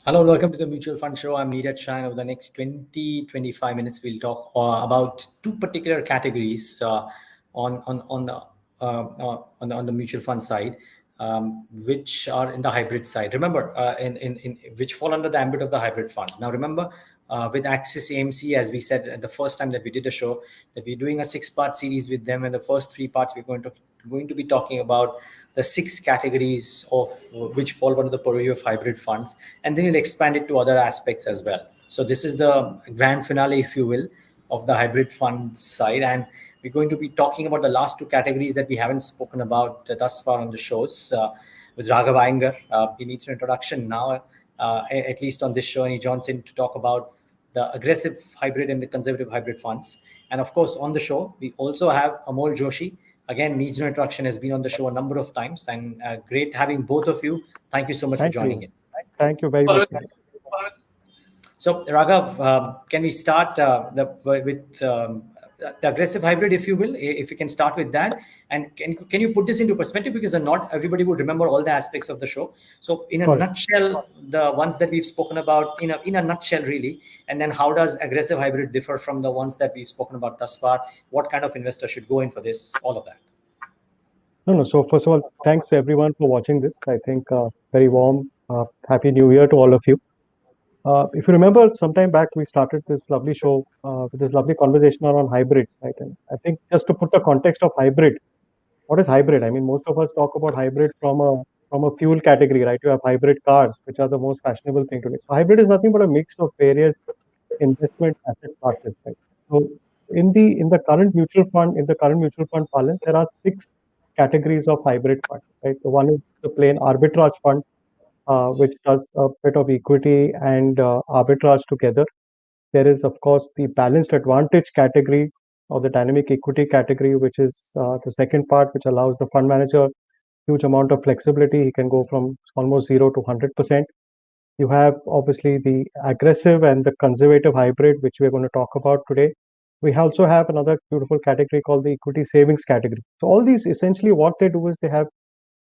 Hello and welcome to the Mutual Fund Show. I'm Neeraj Shah. Over the next 20-25 minutes, we'll talk about two particular categories on the mutual fund side, which are in the hybrid side. Remember, in which fall under the ambit of the hybrid funds. Now, remember, with Axis AMC, as we said at the first time that we did a show, that we're doing a 6-part series with them, and the first 3 parts we're going to be talking about the 6 categories of which fall under the purview of hybrid funds, and then we'll expand it to other aspects as well. So this is the grand finale, if you will, of the hybrid fund side, and we're going to be talking about the last 2 categories that we haven't spoken about thus far on the shows with Raghav Iyengar. He needs an introduction now, at least on this show, and he joins in to talk about the aggressive hybrid and the conservative hybrid funds. And of course, on the show, we also have Amol Joshi. Again, needs no introduction, has been on the show a number of times, and great having both of you. Thank you so much for joining in. Thank you very much. So, Raghav, can we start with the aggressive hybrid, if you will, if you can start with that? And can you put this into perspective, because not everybody would remember all the aspects of the show. So in a nutshell, the ones that we've spoken about in a nutshell, really, and then how does aggressive hybrid differ from the ones that we've spoken about thus far? What kind of investor should go in for this? All of that. No. So first of all, thanks to everyone for watching this. I think very warm, Happy New Year to all of you. If you remember, sometime back we started this lovely show with this lovely conversation around hybrids, right? And I think just to put the context of hybrid, what is hybrid? I mean, most of us talk about hybrid from a fuel category, right? You have hybrid cars, which are the most fashionable thing today. So hybrid is nothing but a mix of various investment asset classes, right? So in the current mutual fund balance, there are 6 categories of hybrid funds, right? So one is the plain arbitrage fund, which does a bit of equity and arbitrage together. There is, of course, the balanced advantage category or the dynamic equity category, which is the second part, which allows the fund manager huge amount of flexibility. He can go from almost 0 to 100%. You have obviously the aggressive and the conservative hybrid, which we're going to talk about today. We also have another beautiful category called the equity savings category. So all these essentially what they do is they have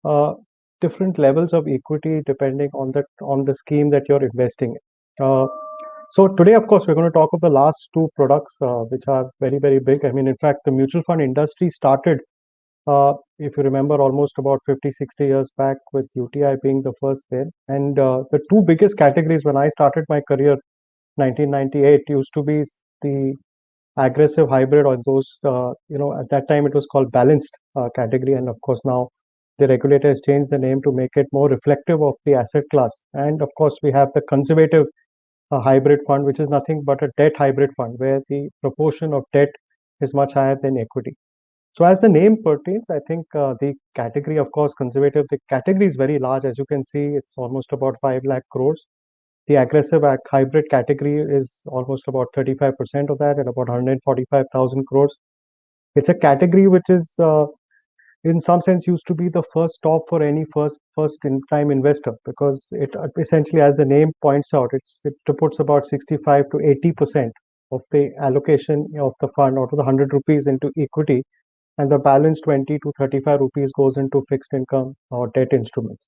uh, different levels of equity depending on the scheme that you're investing in. So today, of course, we're going to talk of the last 2 products, which are very, very big. I mean, in fact, the mutual fund industry started, if you remember, almost about 50, 60 years back with UTI being the first there. And the 2 biggest categories when I started my career, 1998, used to be the aggressive hybrid, or those, at that time it was called balanced category. And of course, now the regulator has changed the name to make it more reflective of the asset class. And of course, we have the conservative hybrid fund, which is nothing but a debt hybrid fund, where the proportion of debt is much higher than equity. So as the name pertains, I think the category, of course, conservative, the category is very large. As you can see, it's almost about 5 lakh crores. The aggressive hybrid category is almost about 35% of that, at about 145,000 crores. It's a category which is, in some sense, used to be the first stop for any first in time investor, because it essentially, as the name points out, it puts about 65 to 80% of the allocation of the fund out of the 100 rupees into equity, and the balance 20 to 35 rupees goes into fixed income or debt instruments.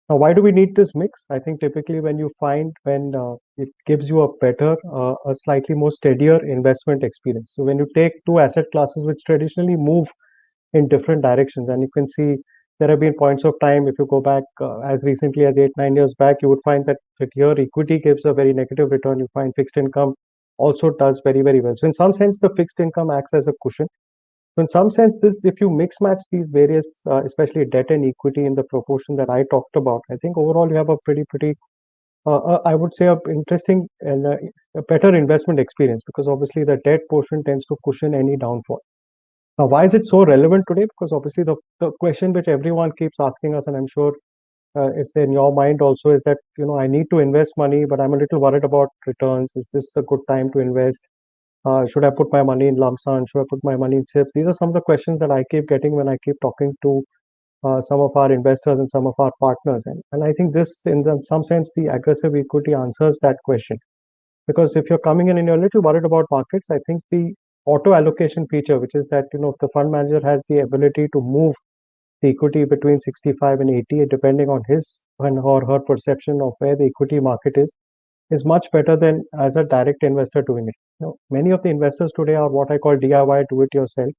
Now, why do we need this mix? I think typically when it gives you a better, a slightly more steadier investment experience. So when you take 2 asset classes which traditionally move in different directions, and you can see there have been points of time, if you go back as recently as 8-9 years back, you would find that here equity gives a very negative return. You find fixed income also does very, very well. So in some sense, the fixed income acts as a cushion. So in some sense, this, if you mix match these various, especially debt and equity in the proportion that I talked about, I think overall you have a pretty, I would say, a interesting and a better investment experience, because obviously the debt portion tends to cushion any downfall. Now, why is it so relevant today? Because obviously the question which everyone keeps asking us, and I'm sure it's in your mind also, is that, I need to invest money, but I'm a little worried about returns. Is this a good time to invest? Should I put my money in lump sum? Should I put my money in SIPs? These are some of the questions that I keep getting when I keep talking to some of our investors and some of our partners. And I think this, some sense, the aggressive equity answers that question. Because if you're coming in and you're a little worried about markets, I think the auto allocation feature, which is that, if the fund manager has the ability to move the equity between 65 and 80, depending on his and or her perception of where the equity market is much better than as a direct investor doing it. Many of the investors today are what I call DIY, do it yourself.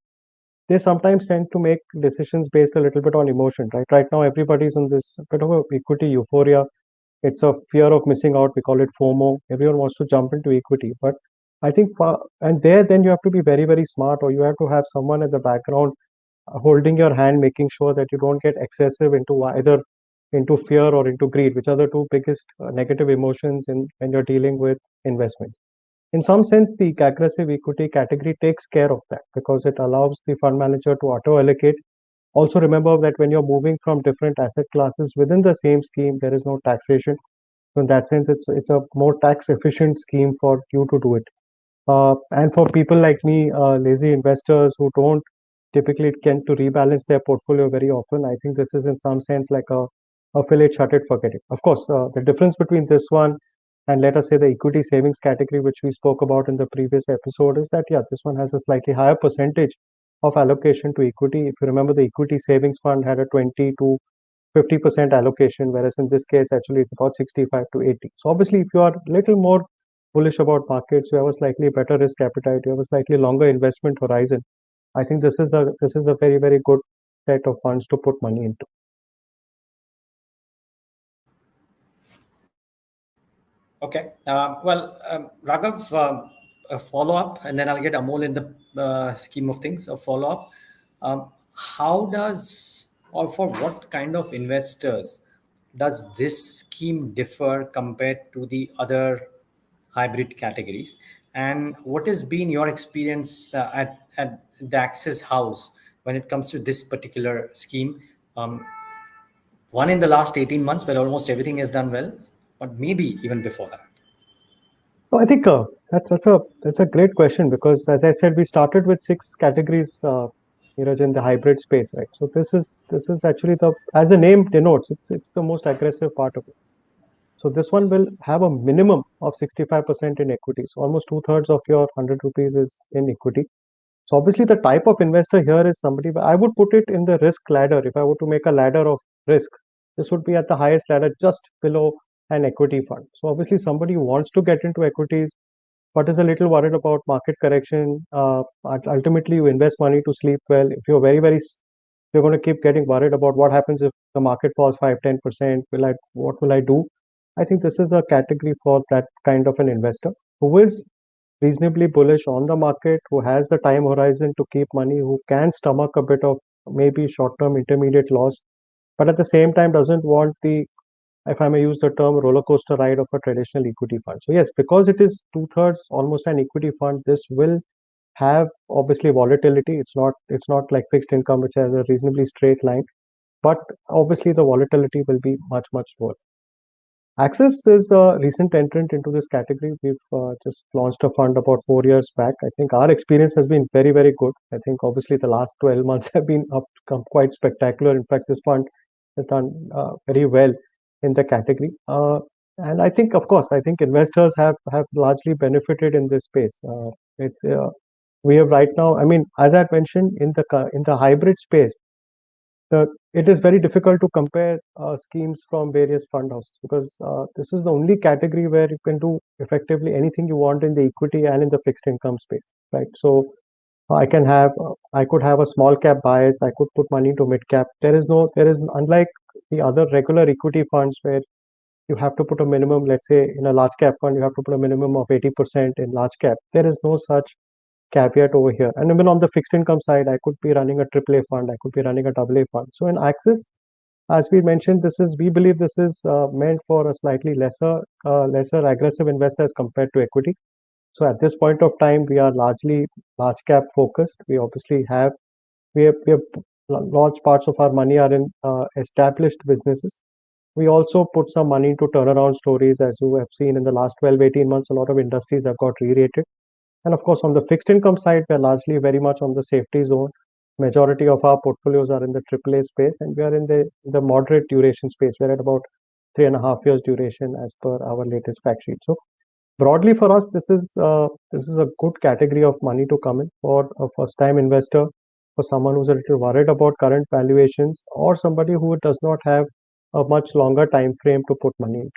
They sometimes tend to make decisions based a little bit on emotion, right? Right now, everybody's on this bit of a equity euphoria. It's a fear of missing out. We call it FOMO. Everyone wants to jump into equity, but I think and there then you have to be very very smart, or you have to have someone at the background holding your hand, making sure that you don't get excessive into either into fear or into greed, which are the two biggest negative emotions in when you're dealing with investment. In some sense, the aggressive equity category takes care of that because it allows the fund manager to auto allocate. Also, remember that when you're moving from different asset classes within the same scheme, there is no taxation. So in that sense, it's a more tax efficient scheme for you to do it. And for people like me, lazy investors who don't typically tend to rebalance their portfolio very often, I think this is in some sense like a fill it, shut it, forget it. Of course, the difference between this one and let us say the equity savings category, which we spoke about in the previous episode, is that, yeah, this one has a slightly higher percentage of allocation to equity. If you remember, the equity savings fund had a 20 to 50% allocation, whereas in this case, actually, it's about 65 to 80. So obviously, if you are a little more bullish about markets, you have a slightly better risk appetite, you have a slightly longer investment horizon. I think this is a very very good set of funds to put money into. Okay. Raghav, a follow up, and then I'll get Amol in the scheme of things. A follow up. How does, or for what kind of investors does this scheme differ compared to the other hybrid categories? And what has been your experience at the Access House when it comes to this particular scheme? One in the last 18 months where almost everything is done well, but maybe even before that. So I think that's a great question because as I said, we started with six categories, in the hybrid space, right? So this is actually the as the name denotes, it's the most aggressive part of it. So this one will have a minimum of 65% in equity. So almost two-thirds of your 100 rupees is in equity. So obviously the type of investor here is somebody, I would put it in the risk ladder. If I were to make a ladder of risk, this would be at the highest ladder just below an equity fund. So obviously somebody who wants to get into equities but is a little worried about market correction. Ultimately, you invest money to sleep well. If you're you're going to keep getting worried about what happens if the market falls 5-10%. What will I do? I think this is a category for that kind of an investor who is reasonably bullish on the market, who has the time horizon to keep money, who can stomach a bit of maybe short-term intermediate loss, but at the same time doesn't want the, if I may use the term, roller coaster ride of a traditional equity fund. So yes, because it is two-thirds almost an equity fund, this will have obviously volatility. It's not like fixed income, which has a reasonably straight line, but obviously the volatility will be much much lower. Access is a recent entrant into this category. We've just launched a fund about 4 years back. I think our experience has been very, very good. I think obviously the last 12 months have been quite spectacular. In fact, this fund has done very well in the category. And I think, of course, I think investors have largely benefited in this space. It's We have right now. I mean, as I mentioned, in the hybrid space, it is very difficult to compare schemes from various fund houses because this is the only category where you can do effectively anything you want in the equity and in the fixed income space, right? So I could have a small cap bias. I could put money into mid cap. There is unlike the other regular equity funds where you have to put a minimum. Let's say in a large cap fund, you have to put a minimum of 80% in large cap. There is no such caveat over here. And even on the fixed income side, I could be running a AAA fund, I could be running a AA fund. So in Axis, as we mentioned, we believe this is meant for a slightly lesser aggressive investor as compared to equity. So at this point of time, we are largely large cap focused. We have large parts of our money are in established businesses. We also put some money into turnaround stories. As you have seen in the last 12, 18 months, a lot of industries have got re-rated. And of course, on the fixed income side, we're largely very much on the safety zone. Majority of our portfolios are in the AAA space, and we are in the moderate duration space. We're at about 3.5 years duration as per our latest fact sheet. So broadly for us, this is a good category of money to come in for a first time investor for someone who's a little worried about current valuations or somebody who does not have a much longer time frame to put money into.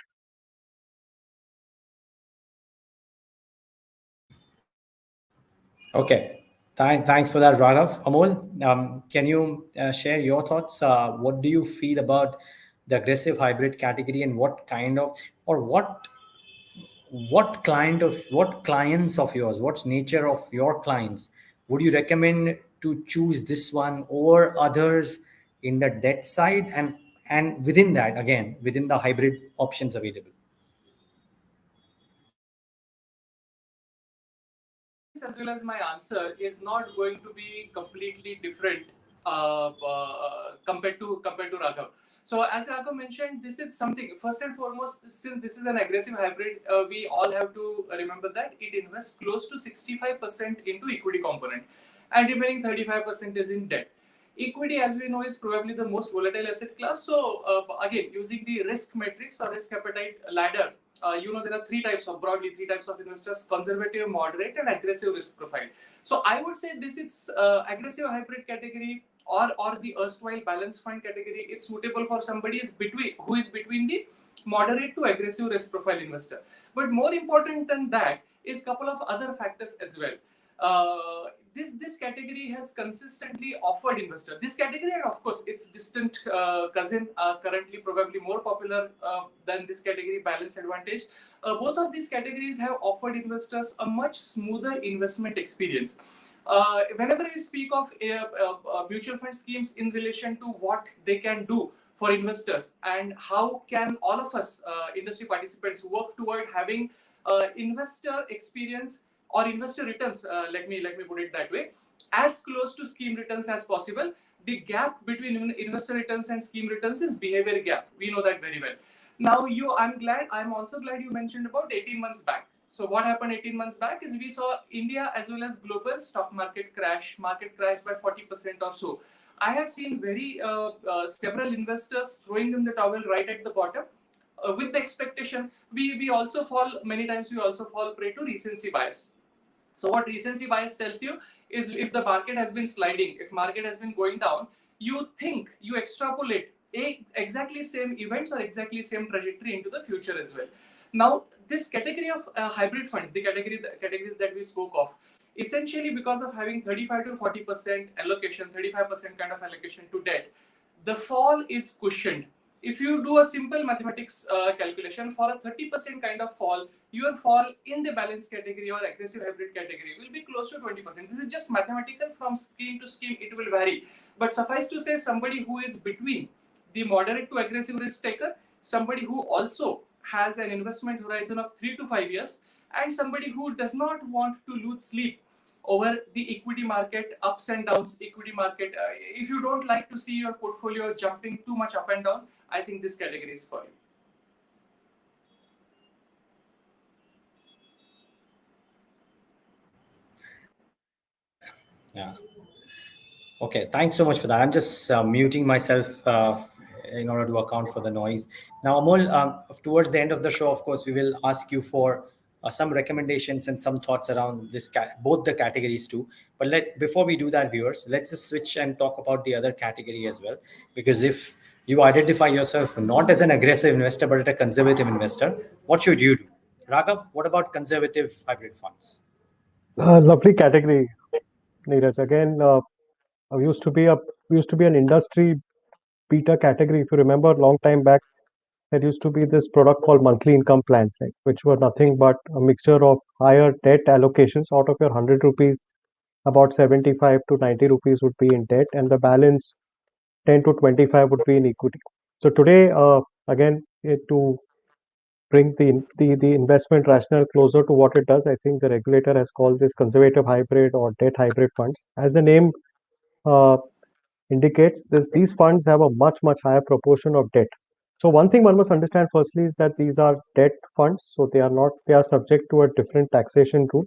Okay. Thanks for that, Raghav. Amol, can you share your thoughts? What do you feel about the aggressive hybrid category, and what kind of, or what clients of yours, what's nature of your clients would you recommend to choose this one over others in the debt side, and within that, again, within the hybrid options available? As well as my answer is not going to be completely different compared to Raghav. So as Raghav mentioned, this is something, first and foremost, since this is an aggressive hybrid, we all have to remember that it invests close to 65% into equity component, and remaining 35% is in debt. Equity, as we know, is probably the most volatile asset class. So again, using the risk matrix or risk appetite ladder, there are broadly three types of investors: conservative, moderate, and aggressive risk profile. So I would say this is aggressive hybrid category, or the erstwhile balance fund category. It's suitable for somebody who is between the moderate to aggressive risk profile investor. But more important than that is couple of other factors as well. This category has consistently offered investor this category, and of course its distant cousin, currently probably more popular than this category, balance advantage. Both of these categories have offered investors a much smoother investment experience. Whenever we speak of mutual fund schemes in relation to what they can do for investors, and how can all of us industry participants work toward having investor experience or investor returns, let me put it that way, as close to scheme returns as possible. The gap between investor returns and scheme returns is behavior gap. We know that very well. Now, I'm also glad you mentioned about 18 months back. So what happened 18 months back is we saw India as well as global stock market crashed by 40% or so. I have seen several investors throwing in the towel right at the bottom, with the expectation. We also fall many times. We also fall prey to recency bias. So what recency bias tells you is, if the market has been sliding, if market has been going down, you extrapolate exactly same events or exactly same trajectory into the future as well. Now, this category of hybrid funds, the categories that we spoke of, essentially because of having 35 to 40% allocation, 35% kind of allocation to debt, the fall is cushioned. If you do a simple mathematics calculation for a 30% kind of fall, your fall in the balance category or aggressive hybrid category will be close to 20%. This is just mathematical. From scheme to scheme, it will vary. But suffice to say, somebody who is between the moderate to aggressive risk taker, somebody who also has an investment horizon of 3 to 5 years, and somebody who does not want to lose sleep over the equity market ups and downs. Equity market, if you don't like to see your portfolio jumping too much up and down, I think this category is for you. Yeah. Okay, thanks so much for that. I'm just muting myself in order to account for the noise. Now, Amol, towards the end of the show, of course, we will ask you for some recommendations and some thoughts around both the categories too. But before we do that, viewers, let's just switch and talk about the other category as well. Because if you identify yourself not as an aggressive investor but as a conservative investor, what should you do? Raghav, what about conservative hybrid funds? Lovely category, Neeraj. Again, used to be a used to be an industry beta category. If you remember, a long time back, there used to be this product called monthly income plans, right, which were nothing but a mixture of higher debt allocations. Out of your 100 rupees, about 75 to 90 rupees would be in debt, and the balance 10 to 25 would be in equity. So today, again, to bring the investment rationale closer to what it does, I think the regulator has called this conservative hybrid or debt hybrid funds. As the name uh, indicates, these funds have a much higher proportion of debt. So one thing one must understand firstly is that these are debt funds, so they are subject to a different taxation rule.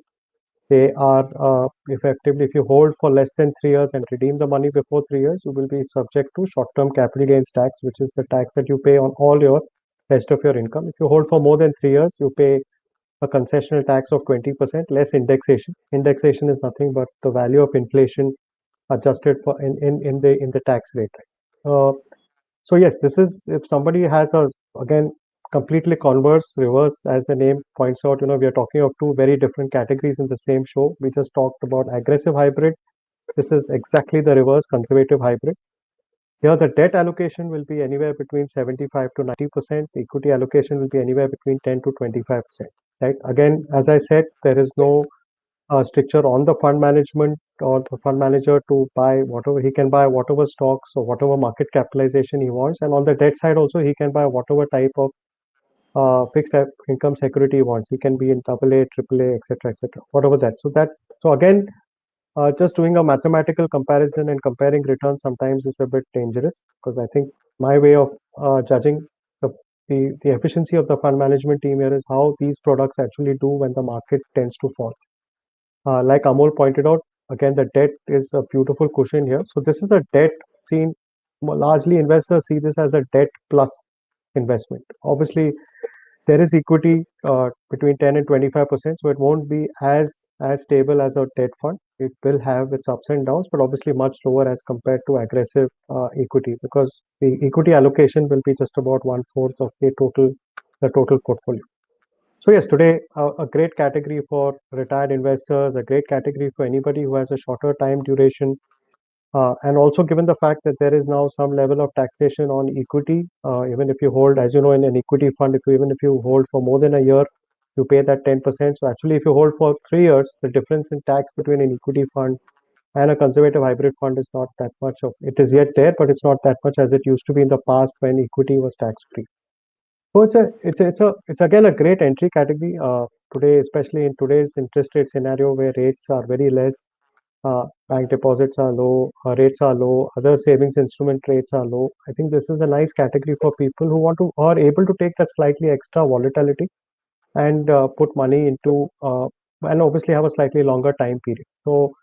They are effectively, if you hold for less than 3 years and redeem the money before 3 years, you will be subject to short-term capital gains tax, which is the tax that you pay on all your rest of your income. If you hold for more than 3 years, you pay a concessional tax of 20% less indexation. Indexation is nothing but the value of inflation adjusted for in the tax rate. So yes, this is if somebody has a again completely converse reverse as the name points out. We are talking of two very different categories in the same show. We just talked about aggressive hybrid. This is exactly the reverse, conservative hybrid. Here, the debt allocation will be anywhere between 75 to 90%. Equity allocation will be anywhere between 10 to 25%. Right. Again, as I said, there is no stricture on the fund management or the fund manager to buy whatever he can buy, whatever stocks or whatever market capitalization he wants. And on the debt side also, he can buy whatever type of fixed income security he wants. He can be in AA, AAA, etc., whatever that. So again, just doing a mathematical comparison and comparing returns sometimes is a bit dangerous because I think my way of judging the efficiency of the fund management team here is how these products actually do when the market tends to fall. Like Amol pointed out, again, the debt is a beautiful cushion here. So this is a debt seen, largely investors see this as a debt plus investment. Obviously, there is equity between 10 and 25%, so it won't be as stable as a debt fund. It will have its ups and downs, but obviously much lower as compared to aggressive equity because the equity allocation will be just about 1/4 of the total portfolio. So yes, today a great category for retired investors, a great category for anybody who has a shorter time duration, and also given the fact that there is now some level of taxation on equity, even if you hold, as you know, in an equity fund, even if you hold for more than a year, you pay that 10%. So actually, if you hold for 3 years, the difference in tax between an equity fund and a conservative hybrid fund is not that much of it is yet there, but it's not that much as it used to be in the past when equity was tax free. So it's again a great entry category today, especially in today's interest rate scenario where rates are very less, bank deposits are low, rates are low, other savings instrument rates are low. I think this is a nice category for people who want to or able to take that slightly extra volatility and put money into and obviously have a slightly longer time period. So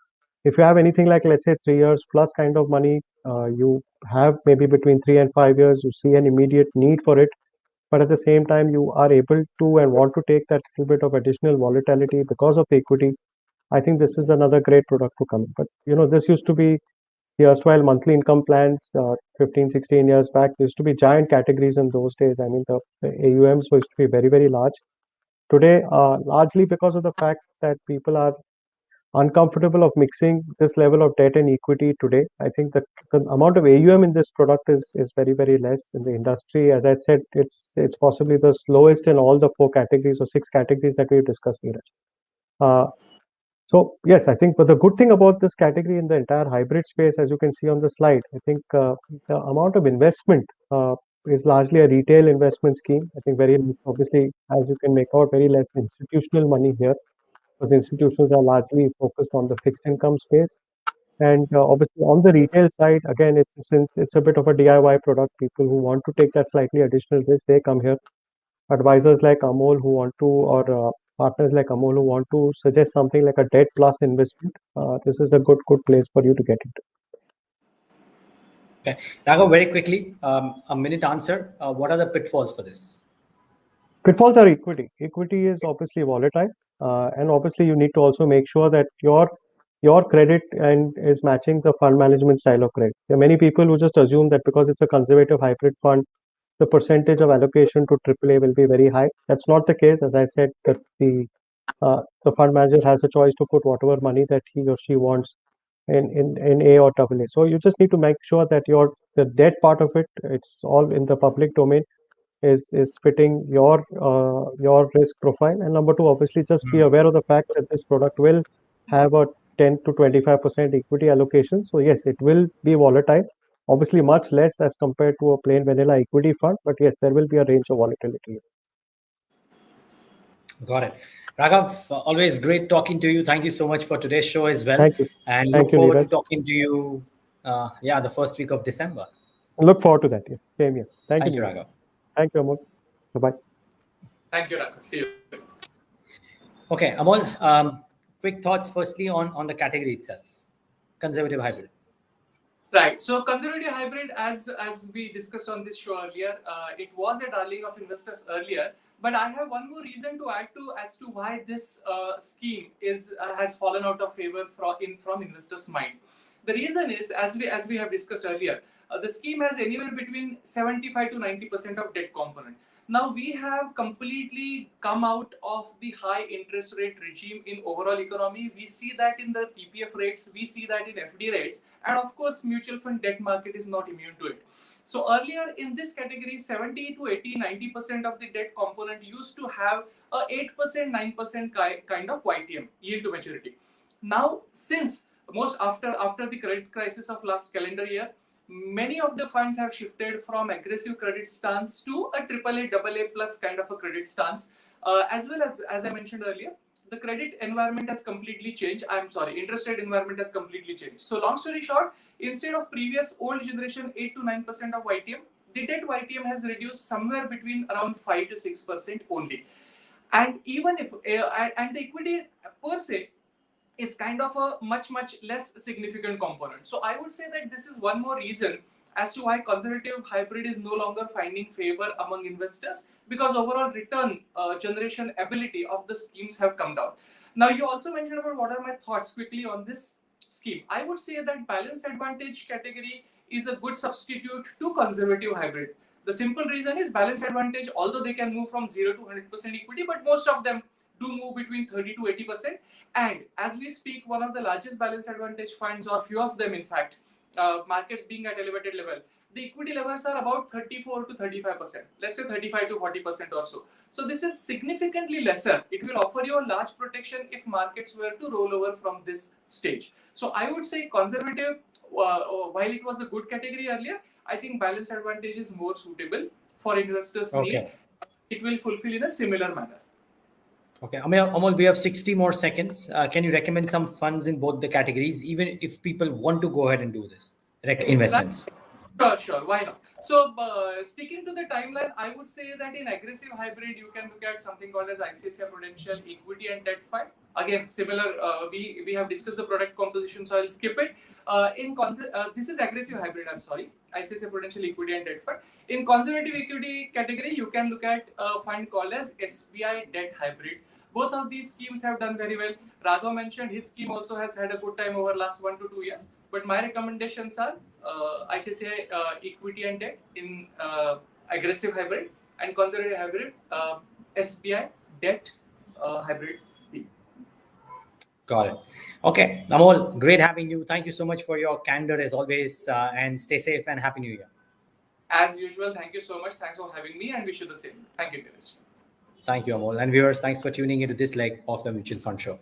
if you have anything like let's say 3 years plus kind of money, you have maybe between 3 and 5 years, you see an immediate need for it, but at the same time you are able to and want to take that little bit of additional volatility because of the equity. I think this is another great product to come. But this used to be the erstwhile monthly income plans 15, 16 years back. There used to be giant categories in those days. I mean, the AUMs used to be very, very large. Today, largely because of the fact that people are uncomfortable of mixing this level of debt and equity today. I think that the amount of AUM in this product is very, very less in the industry. As I said, it's possibly the slowest in all the 4 categories or 6 categories that we've discussed here. So yes, I think, but the good thing about this category in the entire hybrid space, as you can see on the slide, I think the amount of investment is largely a retail investment scheme. I think very obviously, as you can make out, very less institutional money here, because institutions are largely focused on the fixed income space. And obviously on the retail side, again, since it's a bit of a DIY product, people who want to take that slightly additional risk, they come here. Advisors like Amol who want to, or partners like Amol who want to suggest something like a debt plus investment, this is a good place for you to get into. Okay, Raghav, very quickly, a minute answer. What are the pitfalls for this? Pitfalls are equity. Equity is obviously volatile, and obviously you need to also make sure that your credit and is matching the fund management style of credit. There are many people who just assume that because it's a conservative hybrid fund, the percentage of allocation to AAA will be very high. That's not the case. As I said, that the fund manager has a choice to put whatever money that he or she wants in A or AA. So you just need to make sure that the debt part of it, it's all in the public domain, is fitting your risk profile. And number two, obviously, just be aware of the fact that this product will have a 10 to 25% equity allocation. So yes, it will be volatile. Obviously, much less as compared to a plain vanilla equity fund, but yes, there will be a range of volatility. Got it. Raghav, always great talking to you. Thank you so much for today's show as well. Thank you. And Thank look you, forward to Neeraj. talking to you, the first week of December. Look forward to that. Yes, same here. Thank Thank you, you, Neeraj. Raghav. Thank you, Amol. Bye-bye. Thank you, Raghav. See you. Okay, Amol, quick thoughts firstly on the category itself, conservative hybrid. Right. So conservative hybrid, as we discussed on this show earlier, it was a darling of investors earlier. But I have one more reason to add to as to why this scheme has fallen out of favor from investors' mind. The reason is, as we have discussed earlier, the scheme has anywhere between 75 to 90% of debt component. Now we have completely come out of the high interest rate regime in overall economy. We see that in the PPF rates, we see that in FD rates, and of course mutual fund debt market is not immune to it. So earlier in this category, 70 to 80, 90% of the debt component used to have a 8%, 9% kind of YTM, yield to maturity. Now, since after the credit crisis of last calendar year, many of the funds have shifted from aggressive credit stance to a AAA, AA plus kind of a credit stance. As well as I mentioned earlier, the credit environment has completely changed. Interest rate environment has completely changed. So long story short, instead of previous old generation 8 to 9% of YTM, the debt YTM has reduced somewhere between around 5 to 6% only. And even if and the equity per se is kind of a much less significant component. So I would say that this is one more reason as to why conservative hybrid is no longer finding favor among investors, because overall return generation ability of the schemes have come down. Now you also mentioned about what are my thoughts quickly on this scheme. I would say that balance advantage category is a good substitute to conservative hybrid. The simple reason is balance advantage, although they can move from 0 to 100% equity, but most of them do move between 30 to 80%. And as we speak, one of the largest balance advantage funds, or few of them in fact, markets being at elevated level, the equity levels are about 34 to 35%, let's say 35 to 40% or so. So this is significantly lesser. It will offer you a large protection if markets were to roll over from this stage. So I would say conservative, while it was a good category earlier, I think balance advantage is more suitable for investors' need. It will fulfill in a similar manner. Okay, Amol, we have 60 more seconds. Can you recommend some funds in both the categories, even if people want to go ahead and do this investments? Sure, why not? So, sticking to the timeline, I would say that in aggressive hybrid, you can look at something called as ICICI Prudential Equity and Debt Fund. Again, similar, we have discussed the product composition, so I'll skip it. This is aggressive hybrid, ICICI Prudential Equity and Debt Fund. In conservative equity category, you can look at a fund called as SBI Debt Hybrid. Both of these schemes have done very well. Raghav mentioned his scheme also has had a good time over last 1 to 2 years. But my recommendations are ICICI Equity and Debt in aggressive hybrid, and conservative hybrid SBI Debt Hybrid scheme. Got it. Okay, Amol, great having you. Thank you so much for your candor as always, and stay safe and Happy New Year. As usual, thank you so much. Thanks for having me, and wish you the same. Thank you, Girish. Thank you, Amol. And viewers, thanks for tuning into this leg of the Mutual Fund Show.